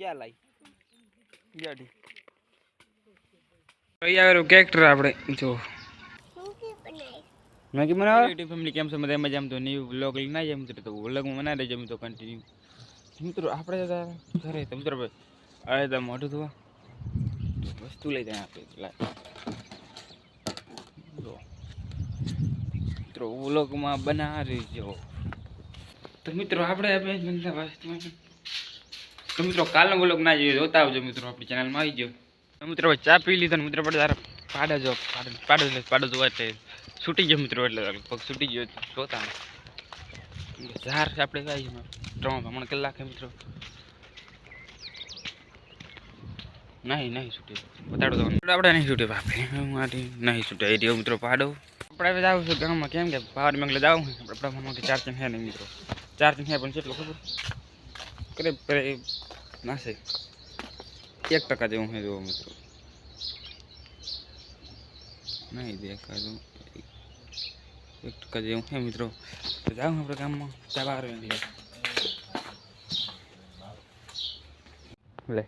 क्या लाई गाड़ी यार कैरेक्टर આપણે જો મેગી બનાવ યુટ્યુબ ફેમિલી કેમ છો બધા મજામાં તો ન્યુ વ્લોગ લઈને આવી મિત્રો તો વ્લોગમાં બનાવી દેજો મિત્રો કન્ટિન્યુ મિત્રો આપણે ઘરે તો મિત્રો આ તો મોઢું ધોવા વસ્તુ લઈ જાય આપણે મિત્રો વ્લોગમાં બનાવી જો તો મિત્રો આપણે તો મિત્રો કાલનો વ્લોગ ના જોઈએ જોતા આવજો મિત્રો આપણી ચેનલમાં આવી ગયો તો મિત્રો ચા પી લીધો મિત્રો આપણે તારા પાડો જોવા એટલે છૂટી ગયો મિત્રો એટલે પગ છૂટી ગયો જોતા ઝાર આપણે આવી હમણાં કલાક મિત્રો નહીં છૂટી બતાડો તો આપણે નહીં છૂટે બાપરે નહીં છૂટે એ રહ્યો મિત્રો પાડો આપણે હવે જાવ છું ગામમાં કેમ કે પાવર મેંગલે જાવ આપણા મનમાં ચાર્જિંગ છે નહીં મિત્રો ચાર્જિંગ છે પણ કેટલું ખબર કરે નાશે 1% જેવું છે જો મિત્રો નહીં દેખાતું 1% જેવું છે મિત્રો તો જાવ આપણે ગામમાં ચા બહાર લે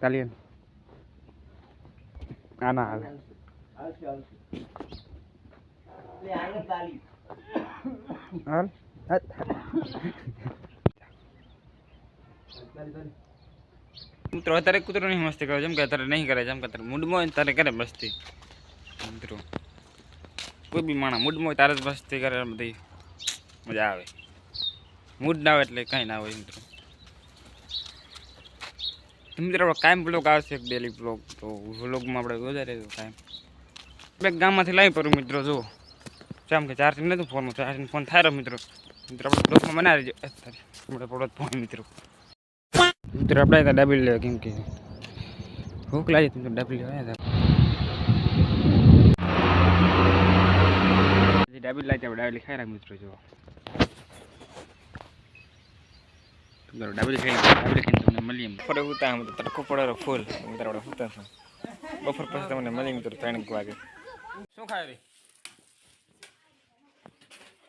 તાલિયન આના આવે હાલ મિત્રો અત્યારે કૂતરો નહીં મસ્તી કરે જેમ કે અત્યારે નહીં કરે જેમ કે અત્યારે મૂડમાં હોય ત્યારે કરે મસ્તી મિત્રો કોઈ બી માણસ મૂડમાં હોય તારે જ મસ્તી કરે બધી મજા આવે મૂડ ના આવે એટલે કાંઈ ના હોય મિત્રો મિત્રો આપણે કાયમ બ્લોગ આવશે ડેલી બ્લોગ તો વ્લોગમાં આપણે વધારે કાયમ બે ગામમાંથી લાવી પડું મિત્રો જો જેમ કે ચાર્જિંગ નહોતું ફોનમાં ચાર્જિંગ ફોન થાય મિત્રો આપણે બ્લોગમાં બનાવી દેજો આપણે પડો ફોન મિત્રો આપણે ત્યાં ડાબી લેવા કેમ કે ભૂખ લાગી તમે ડાબી લેવા ડાબી લાગી આપણે ડાબી ખાઈ રાખ મિત્રો જો ડાબી ખાઈને તમને મળીએ બપોરે ઉતા આમ તડકો પડે ફૂલ મિત્રો આપણે ઉતા છો બપોર પછી તમને મળી મિત્રો 3 વાગે શું ખાય રે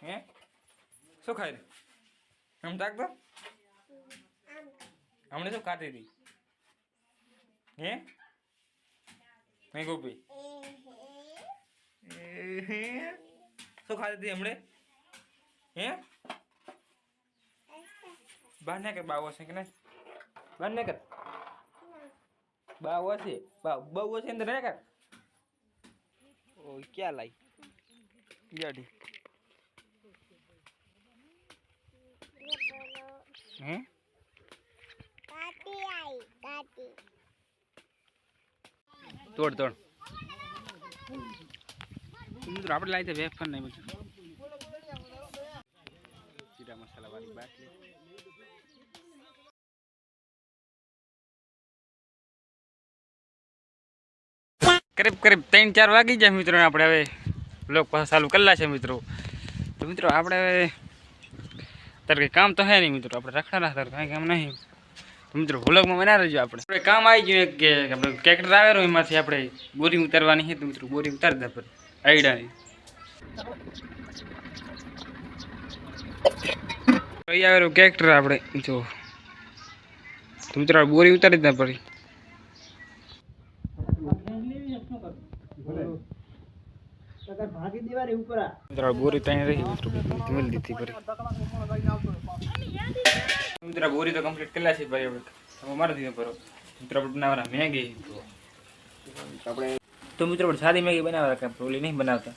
હે શું ખાય રે આમ તાક તો हमने सब खाते थी हैं मैं गोपी सब खाते थे हमने हैं बाहर नहीं कर बाबू से कि नहीं बाहर नहीं कर बाबू से बाबू से अंदर नहीं कर ओ क्या लाई गाड़ी हैं तोड़ મિત્રો આપણે લાવી દે વેફર નહીં મિત્રો જીરા મસાલા વાળી બાટલી કરીબ 3-4 વાગી જાય મિત્રો આપણે હવે બ્લોગ પાછા ચાલુ કરેલા છે મિત્રો તો મિત્રો આપણે હવે અત્યારે કંઈ કામ તો હે નહીં મિત્રો આપણે રખડા અત્યારે કાંઈ કામ નહીં મિત્રો વ્લોગમાં બનાવી રહેજો આપણે કામ આવી ગયું કે આપણે કેરેક્ટર આવેલો એમાંથી આપણે બોરી ઉતારવાની છે તો મિત્રો બોરી ઉતારી દે પર આઈડાની કઈ આવેલું કેરેક્ટર આપણે જો તો મિત્રો બોરી ઉતારી દે પડી મિત્રો બોરી ત્યાં રહી મિત્રો ધીમેલ દીધી પડી મિત્રો બોરી તો કમ્પ્લીટ કરેલા છે ભાઈ આપણે મારી દીધો પરો મિત્રો આપણે બનાવવાના મેગી આપણે તો મિત્રો આપણે સાદી મેગી બનાવવા કે ઓલી નહીં બનાવતા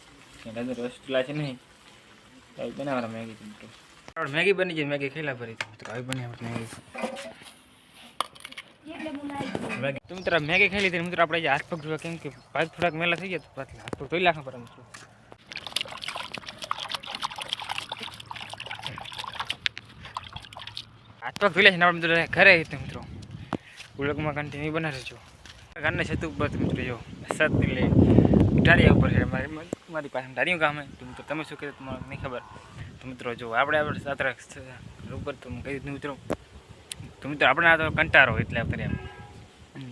અંદર રસગુલ્લા છે નહીં તો બનાવવાના મેગી મિત્રો આપણે મેગી બની જાય મેગી ખેલા ભરી મિત્રો આવી બની આપણે મેગી તો મિત્રો મેગી ખાઈ લીધી મિત્રો આપણે હાથ પગ ધોવા કેમ કે પગ થોડાક મેલા થઈ ગયા તો હાથ પગ ધોઈ નાખવા પડે મિત્રો હાથ પગ ધોઈ લે છે આપણે ઘરે મિત્રો વ્લોગમાં કન્ટિન્યુ બનાવી રહેજો ઘરના છત ઉપર મિત્રો જો સત લે ઢાળિયા ઉપર છે મારી પાસે ઢાળિયું કામ તો મિત્રો તમે શું કહેતો તમને નહીં ખબર તો મિત્રો જો આપણે સાતરા ઉપર તો કહી દીધું મિત્રો તો મિત્રો આપણે આ તો કંટાળો એટલે કરીએ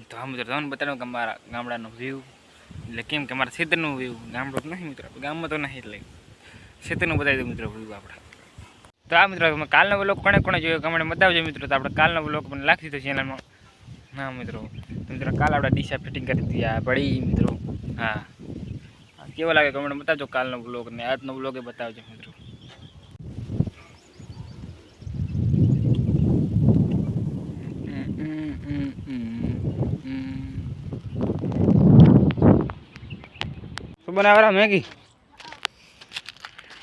તો હા મિત્રો તમને બતાવ્યું કે મારા ગામડાનો વ્યૂ એટલે કેમ કે મારા ખેતરનું વ્યૂ ગામડું તો નહીં મિત્રો ગામમાં તો નહીં એટલે ખેતરનું બતાવી દઉં મિત્રો વ્યૂ આપણે તો આ મિત્રો કાલનો વ્લોગ કોણે કોણે જોયો કમેન્ટ બતાવજો મિત્રો. તો આપણે કાલનો વ્લોગ પણ નાખી દીધો ચેનલમાં. હા મિત્રો, તો મિત્રો કાલ આપણે ડીશા ફિટિંગ કરી દીધી આ પડી મિત્રો. હા, કેવો લાગે કમેન્ટ બતાવજો કાલનો વ્લોગ ને આજનો વ્લોગ એ બતાવજો મિત્રો. શું બનાવરા મેગી?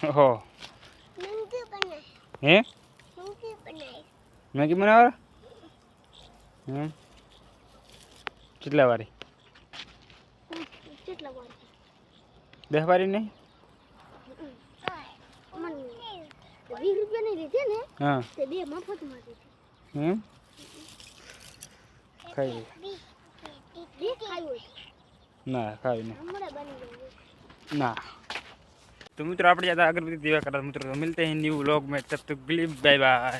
ઓહો, હે મેગી બનાવરા? કેટલા વારી? 10 વારી નહીં? 20 રૂપિયાની લીધી ને હા, તે 2 મફતમાં દીધી. ખાઈ ના ખાવી ના હમણાં બની ગયું. ना। तो मित्रों आप अगरबत्ती दिवा करा मित्रों, तो मिलते हैं न्यू व्लॉग में, तब तक बाय बाय।